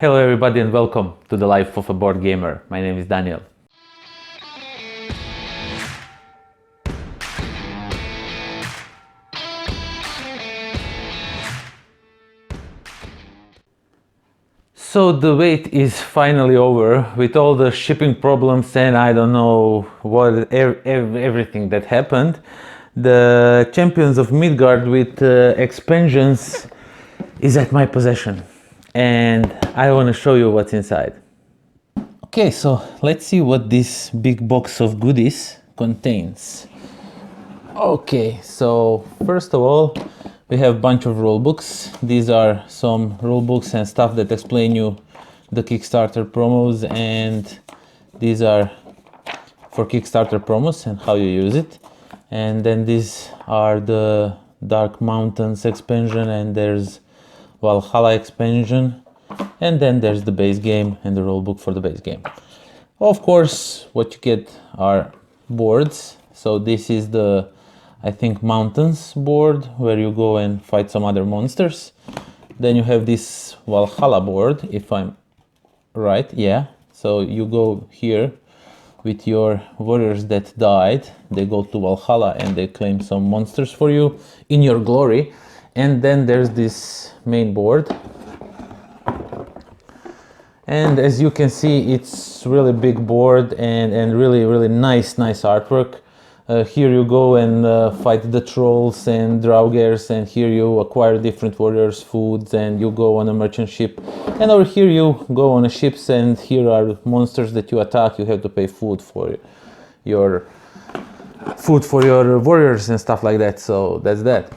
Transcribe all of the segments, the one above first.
Hello everybody and welcome to the Life of a Board Gamer. My name is Daniel. So the wait is finally over with all the shipping problems and I don't know what everything that happened. The Champions of Midgard with expansions is at my possession and I want to show you what's inside. Okay, so let's see what this big box of goodies contains. Okay, so first of all, we have a bunch of rule books. These are some rule books and stuff that explain you the Kickstarter promos, and these are for Kickstarter promos and how you use it. And then these are the Dark Mountains expansion, and there's Valhalla expansion, and then there's the base game and the rule book for the base game. Of course, what you get are boards. So this is the, I think, Mountains board where you go and fight some other monsters. Then you have this Valhalla board, if I'm right, yeah. So you go here with your warriors that died. They go to Valhalla and they claim some monsters for you in your glory. And then there's this main board. And as you can see, it's really big board and really nice artwork. Here you go and fight the trolls and Drought Girls, and here you acquire different warriors, foods, and you go on a merchant ship. And over here you go on a ships, and here are monsters that you attack. You have to pay food for your warriors and stuff like that. So that's that.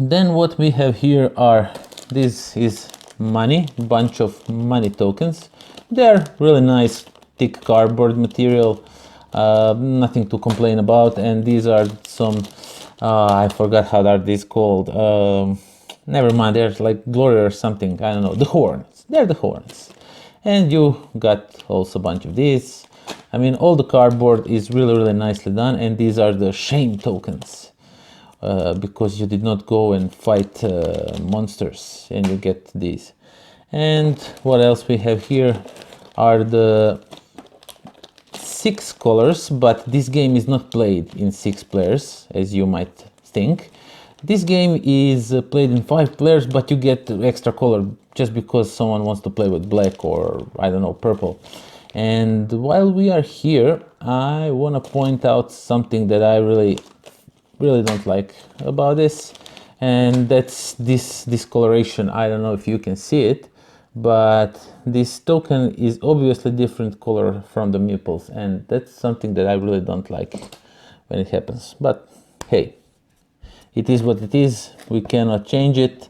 Then what we have here are, this is money, bunch of money tokens. They're really nice, thick cardboard material, nothing to complain about. And these are some, I forgot how are these called, never mind, they're like glory or something, I don't know, the horns, they're the horns. And you got also a bunch of these. I mean, all the cardboard is really nicely done, and these are the shame tokens. Because you did not go and fight monsters, and you get these. And what else we have here are the 6 colors, but this game is not played in 6 players, as you might think. This game is played in 5 players, but you get extra color just because someone wants to play with black or, I don't know, purple. And while we are here, I want to point out something that I really don't like about this, and that's this discoloration. I don't know if you can see it, but this token is obviously different color from the meeples, and that's something that I really don't like when it happens. But hey, it is what it is, we cannot change it.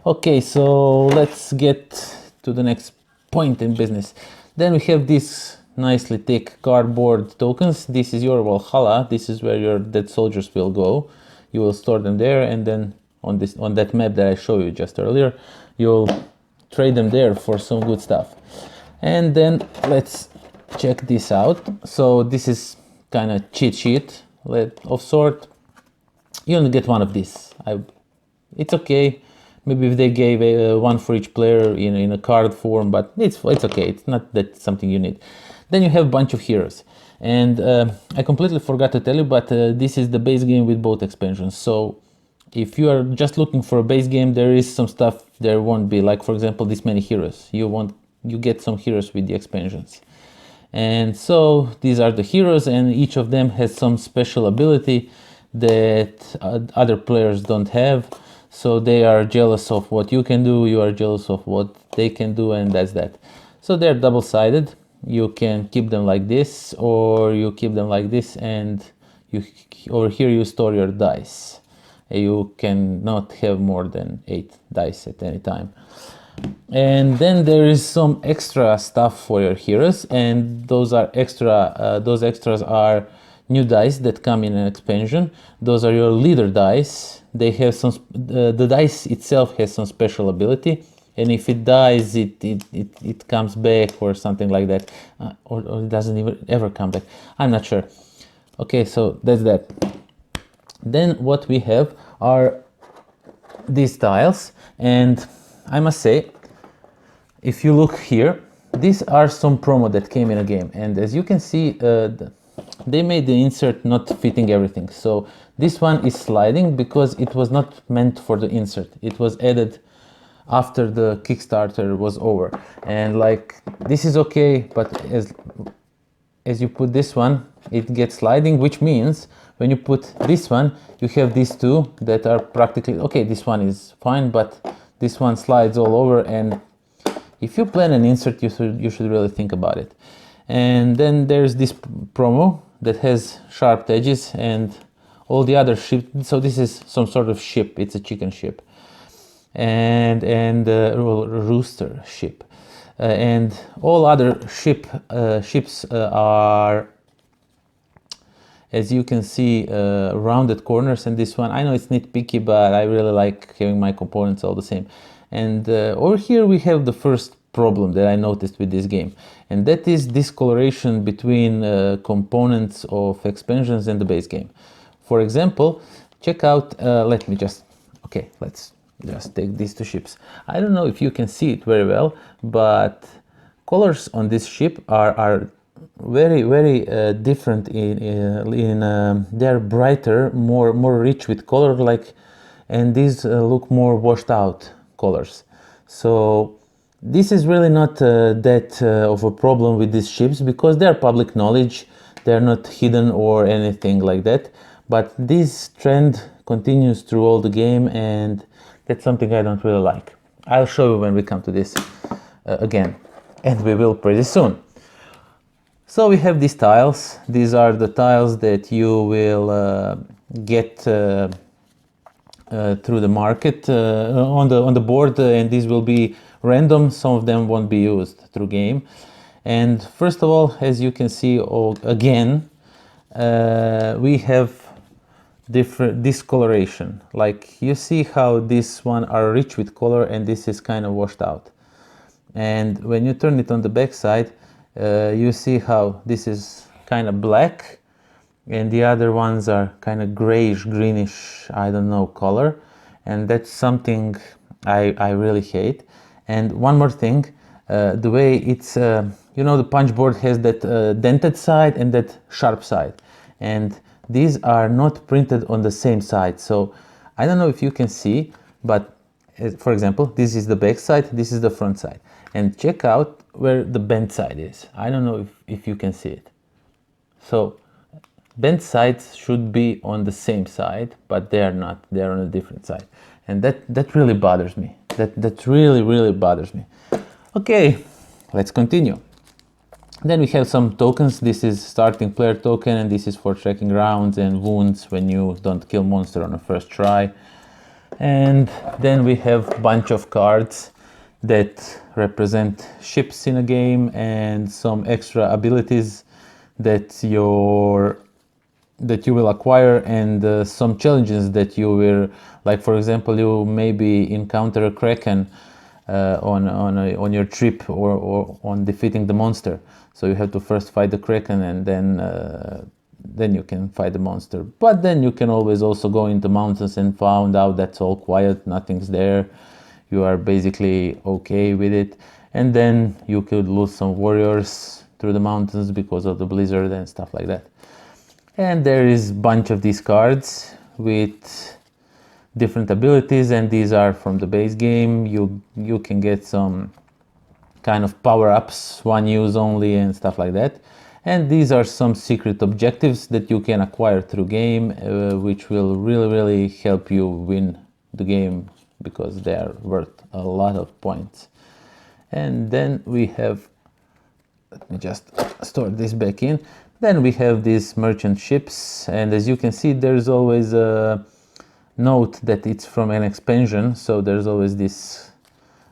Okay, so let's get to the next point in business. Then we have this nicely thick cardboard tokens. This is your Valhalla. This is where your dead soldiers will go. You will store them there, and then on that map that I showed you just earlier, you'll trade them there for some good stuff. And then let's check this out. So this is kind of cheat sheet of sort. You only get one of these. It's okay. Maybe if they gave one for each player in a card form, but it's okay. It's not that something you need. Then you have a bunch of heroes, and I completely forgot to tell you, but this is the base game with both expansions. So if you are just looking for a base game, there is some stuff there won't be, like for example this many heroes. You get some heroes with the expansions. And so these are the heroes, and each of them has some special ability that other players don't have. So they are jealous of what you can do, you are jealous of what they can do, and that's that. So they're double-sided. You can keep them like this, or you keep them like this, and over here you store your dice. You cannot have more than 8 dice at any time. And then there is some extra stuff for your heroes, and those extras are new dice that come in an expansion. Those are your leader dice. They have some, the dice itself has some special ability, and if it dies, it comes back or something like that, or it doesn't even ever come back. I'm not sure. Okay, so that's that. Then what we have are these tiles, and I must say, if you look here, these are some promo that came in a game, and as you can see, they made the insert not fitting everything. So this one is sliding because it was not meant for the insert. It was added after the Kickstarter was over, and like this is okay, but as you put this one, it gets sliding, which means when you put this one, you have these two that are practically okay. This one is fine, but this one slides all over, and if you plan an insert, you should really think about it. And then there's this promo that has sharp edges and all the other ship. So this is some sort of ship. It's a chicken ship, and rooster ship, and all other ships are, as you can see, rounded corners. And this one, I know it's nitpicky, but I really like having my components all the same. And over here we have the first problem that I noticed with this game, and that is discoloration between components of expansions and the base game. For example, check out, let's just take these two ships. I don't know if you can see it very well, but colors on this ship are very different. They're brighter, more rich with color, like, and these look more washed out colors. So this is really not that of a problem with these ships, because they're public knowledge, they're not hidden or anything like that. But this trend continues through all the game, and that's something I don't really like. I'll show you when we come to this again, and we will pretty soon. So we have these tiles. These are the tiles that you will get through the market on the board, and these will be random. Some of them won't be used through game. And first of all, as you can see, again, we have different discoloration. Like, you see how this one are rich with color and this is kind of washed out. And when you turn it on the back side, you see how this is kind of black and the other ones are kind of grayish, greenish, I don't know, color. And that's something I really hate. And one more thing, the way it's, you know, the punch board has that dented side and that sharp side. And these are not printed on the same side. So I don't know if you can see, but for example, this is the back side, this is the front side. And check out where the bent side is. I don't know if you can see it. So bent sides should be on the same side, but they are not. They are on a different side. And that really bothers me. That really bothers me. Okay, let's continue. Then we have some tokens. This is starting player token, and this is for tracking rounds and wounds when you don't kill monster on a first try. And then we have a bunch of cards that represent ships in a game and some extra abilities that you will acquire, and some challenges that you will, like for example, you maybe encounter a kraken on your trip or on defeating the monster. So you have to first fight the kraken, and then you can fight the monster. But then you can always also go into mountains and find out that's all quiet, nothing's there. You are basically okay with it. And then you could lose some warriors through the mountains because of the blizzard and stuff like that. And there is a bunch of these cards with different abilities, and these are from the base game. You can get some kind of power-ups, one use only and stuff like that. And these are some secret objectives that you can acquire through game, which will really help you win the game, because they are worth a lot of points. And then we have, let me just store this back in. Then we have these merchant ships, and as you can see, there's always a note that it's from an expansion, so there's always this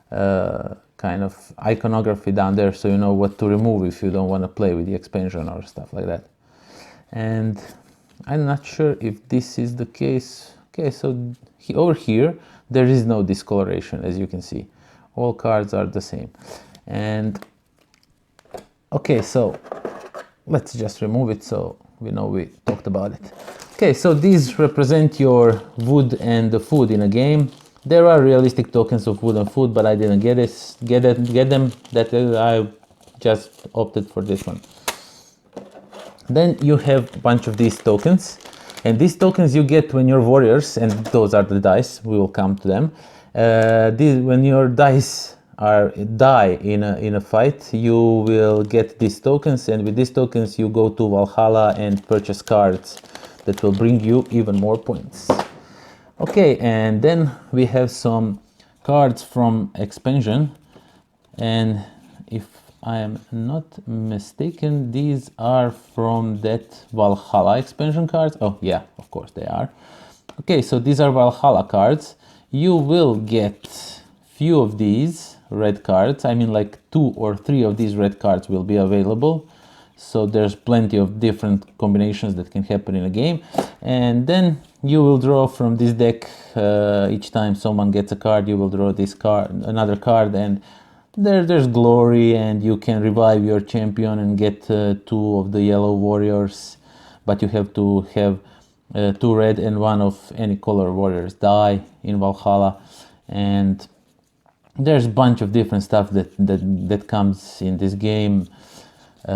kind of iconography down there, so you know what to remove if you don't want to play with the expansion or stuff like that. And I'm not sure if this is the case. Okay, so over here there is no discoloration, as you can see. All cards are the same. And okay, so let's just remove it so we know we talked about it. Okay, so these represent your wood and the food in a game. There are realistic tokens of wooden food, but I didn't get them. That I just opted for this one. Then you have a bunch of these tokens, and these tokens you get when you're warriors, and those are the dice. We will come to them. When your dice die in a fight, you will get these tokens, and with these tokens you go to Valhalla and purchase cards that will bring you even more points. Okay, and then we have some cards from expansion, and if I am not mistaken, these are from that Valhalla expansion cards. Oh yeah, of course they are. Okay, so these are Valhalla cards. You will get few of these red cards. I mean, like 2 or 3 of these red cards will be available. So there's plenty of different combinations that can happen in a game. And then you will draw from this deck. Each time someone gets a card, you will draw this card, another card, and there's glory, and you can revive your champion and get 2 of the yellow warriors, but you have to have 2 red and 1 of any color warriors die in Valhalla. And there's a bunch of different stuff that comes in this game,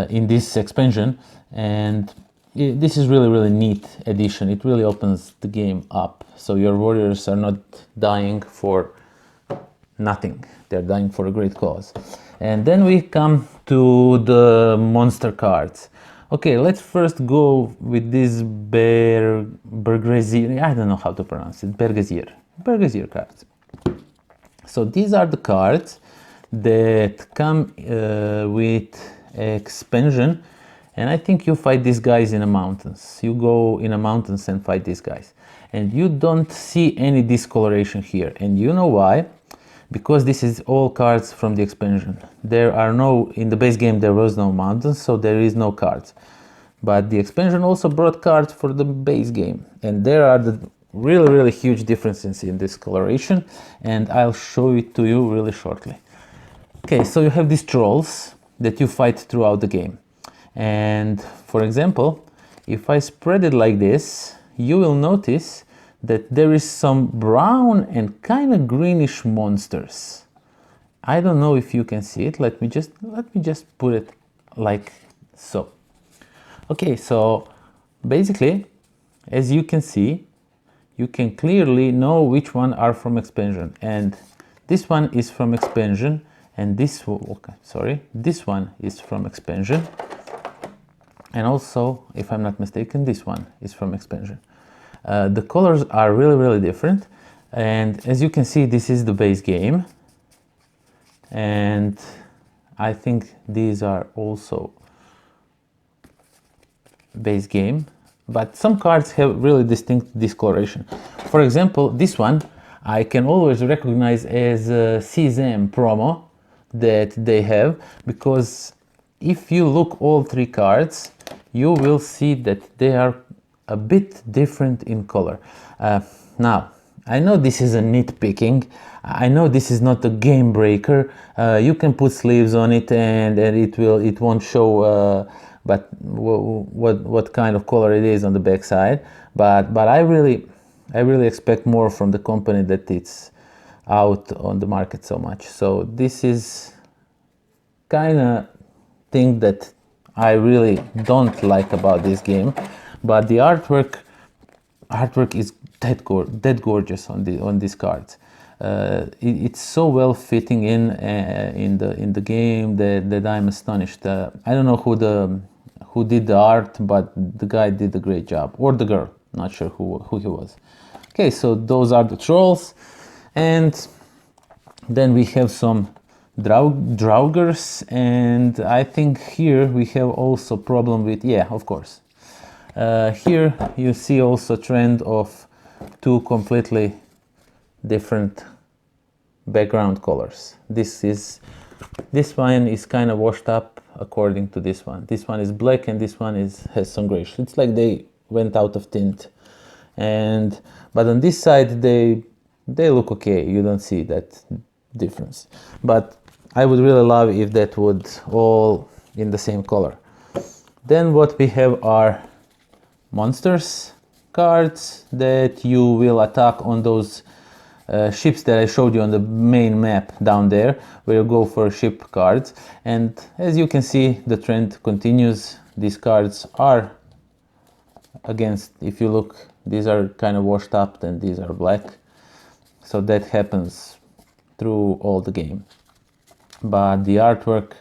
in this expansion, and this is really neat addition. It really opens the game up, so your warriors are not dying for nothing. They're dying for a great cause. And then we come to the monster cards. Okay, let's first go with this Bergrazir. I don't know how to pronounce it. Bergrazir cards. So these are the cards that come with expansion, and I think you fight these guys in the mountains. You go in the mountains and fight these guys, and you don't see any discoloration here. And you know why? Because this is all cards from the expansion. There are no, in the base game there was no mountains, so there is no cards. But the expansion also brought cards for the base game, and there are the really huge differences in this coloration, and I'll show it to you really shortly. Okay, so you have these trolls that you fight throughout the game, and for example, if I spread it like this, you will notice that there is some brown and kind of greenish monsters. I don't know if you can see it. Let me just put it like so. Okay, so basically, as you can see, you can clearly know which one are from expansion, and this one is from expansion, and this one is from expansion, and also, if I'm not mistaken, this one is from expansion. The colors are really different, and as you can see, this is the base game, and I think these are also base game, but some cards have really distinct discoloration. For example, this one I can always recognize as a CSM promo that they have, because if you look all 3 cards, you will see that they are a bit different in color. Now, I know this is a nitpicking. I know this is not a game breaker. You can put sleeves on it, and it won't show but what kind of color it is on the back side. But I really expect more from the company that it's out on the market so much. So this is kind of thing that I really don't like about this game. But the artwork is dead gorgeous on these cards. It's so well fitting in the game that I'm astonished. I don't know who did the art, but the guy did a great job, or the girl. Not sure who he was. Okay, so those are the trolls, and then we have some Drought Girls, and I think here we have also problem with, yeah, of course. Here you see also a trend of 2 completely different background colors. This one is kind of washed up according to this one. This one is black, and this one has some grayish. It's like they went out of tint. But on this side they look okay. You don't see that difference. But I would really love if that would all in the same color. Then what we have are monsters cards that you will attack on those ships that I showed you on the main map down there, where you go for ship cards. And as you can see, the trend continues. These cards are against, if you look, these are kind of washed up and these are black. So that happens through all the game. But the artwork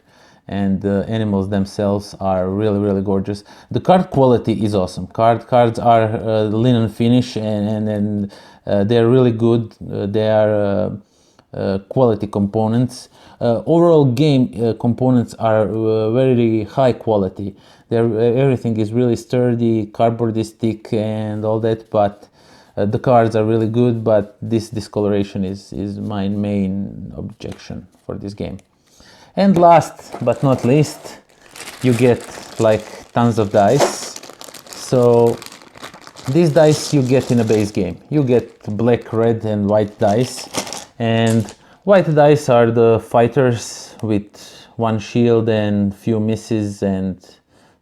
and the animals themselves are really, really gorgeous. The card quality is awesome. Cards are linen finish, and they're really good. They are quality components. Overall game components are very high quality. Everything is really sturdy, cardboard is thick and all that, but the cards are really good, but this discoloration is my main objection for this game. And last but not least, you get like tons of dice. So these dice you get in a base game. You get black, red and white dice. And white dice are the fighters with one shield and few misses and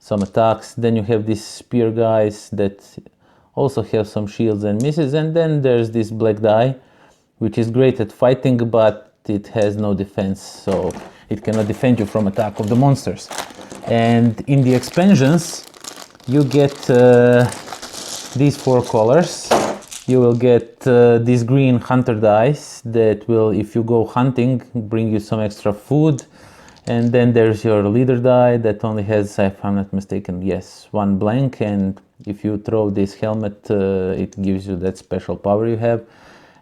some attacks. Then you have these spear guys that also have some shields and misses. And then there's this black die, which is great at fighting, but it has no defense. So it cannot defend you from attack of the monsters. And in the expansions, you get these 4 colors. You will get these green hunter dice that will, if you go hunting, bring you some extra food. And then there's your leader die that only has, if I'm not mistaken, yes, 1 blank. And if you throw this helmet, it gives you that special power you have.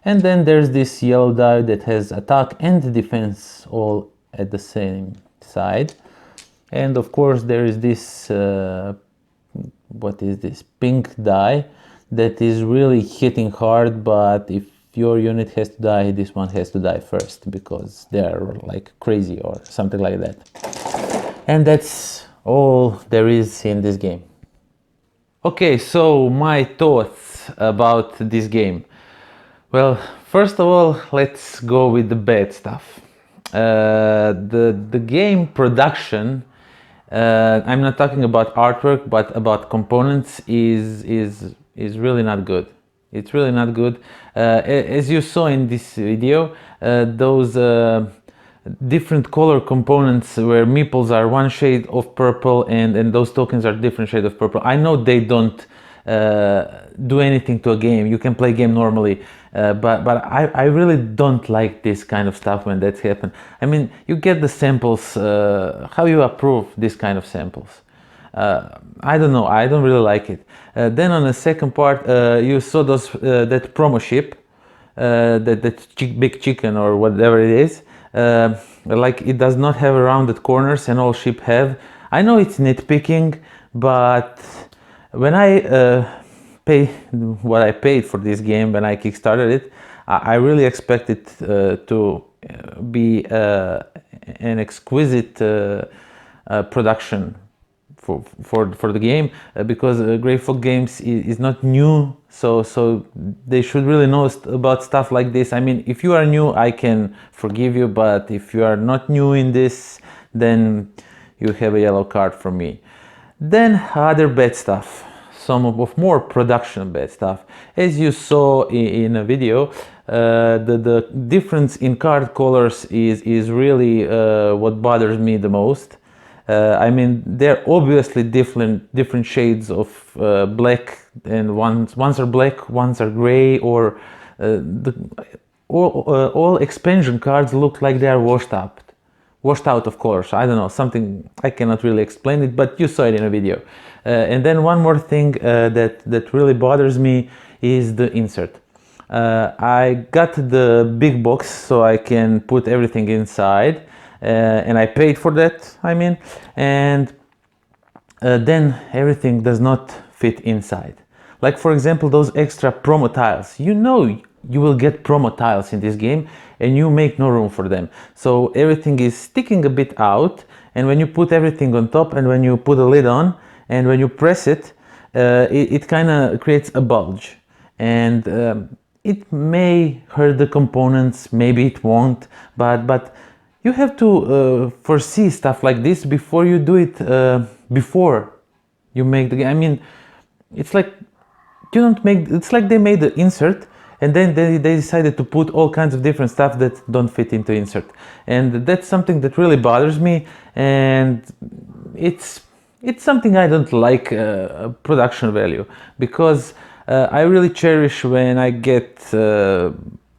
And then there's this yellow die that has attack and defense all at the same side. And of course there is this what is this, pink die that is really hitting hard, but if your unit has to die, this one has to die first because they are like crazy or something like that. And that's all there is in this game. Okay, so my thoughts about this game. Well, first of all, let's go with the bad stuff. The game production, I'm not talking about artwork, but about components, is really not good. It's really not good. As you saw in this video, those different color components where meeples are one shade of purple and those tokens are different shade of purple. I know they don't do anything to a game. You can play game normally, but I really don't like this kind of stuff when that's happened. I mean, you get the samples. How you approve this kind of samples? I don't know. I don't really like it. Then on the second part, you saw those that promo ship, that big chicken or whatever it is. Like it does not have rounded corners, and all ship have. I know it's nitpicking, but when I pay what I paid for this game when I kickstarted it, I really expected to be an exquisite production for the game, because Grey Folk Games is not new, so they should really know about stuff like this. I mean, if you are new, I can forgive you, but if you are not new in this, then you have a yellow card from me. Then other bad stuff, some of more production bad stuff. As you saw in a video, the difference in card colors is really what bothers me the most. I mean, they're obviously different shades of black, and ones are black, ones are gray, or all expansion cards look like they are washed out of colors. I don't know, something, I cannot really explain it, but you saw it in a video. And then one more thing that really bothers me is the insert. I got the big box so I can put everything inside. And I paid for that, I mean, and then everything does not fit inside. Like, for example, those extra promo tiles. You know you will get promo tiles in this game and you make no room for them. So everything is sticking a bit out, and when you put everything on top and when you put a lid on and when you press it, it kind of creates a bulge. And it may hurt the components, maybe it won't, but you have to foresee stuff like this before you do it, before you make the game. I mean, it's like you don't make. It's like they made the insert and then they decided to put all kinds of different stuff that don't fit into insert, and that's something that really bothers me, and it's something I don't like, production value, because I really cherish when I get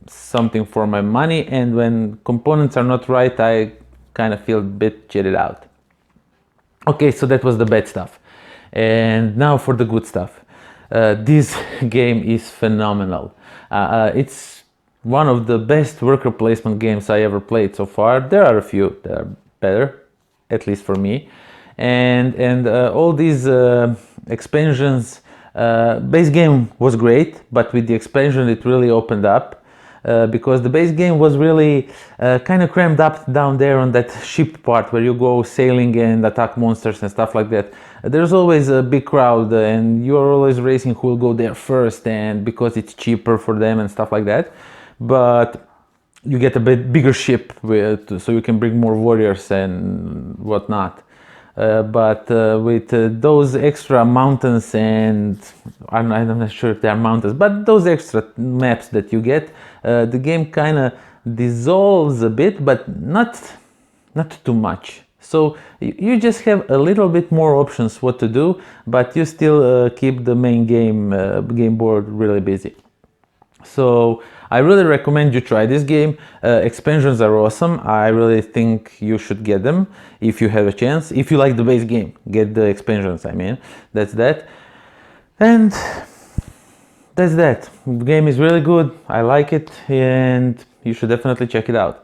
something for my money, and when components are not right, I kind of feel a bit cheated out. Okay, so that was the bad stuff, and now for the good stuff. This game is phenomenal. It's one of the best worker placement games I ever played so far. There are a few that are better, at least for me, and all these expansions. Base game was great, but with the expansion it really opened up. Because the base game was really kind of crammed up down there on that ship part where you go sailing and attack monsters and stuff like that. There's always a big crowd, and you're always racing who will go there first, and because it's cheaper for them and stuff like that. But you get a bit bigger ship so you can bring more warriors and whatnot. But with those extra mountains, and I'm not sure if they are mountains, but those extra maps that you get, the game kind of dissolves a bit, but not too much. So you just have a little bit more options what to do, but you still keep the main game board really busy. So I really recommend you try this game. Expansions are awesome. I really think you should get them if you have a chance. If you like the base game, get the expansions, I mean. That's that. And that's that. The game is really good. I like it, and you should definitely check it out.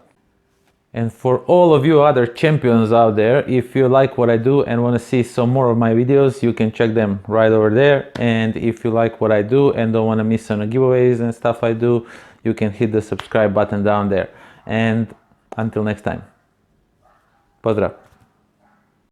And for all of you other champions out there, if you like what I do and want to see some more of my videos, you can check them right over there. And if you like what I do and don't want to miss on the giveaways and stuff I do, you can hit the subscribe button down there. And until next time, pozdrav!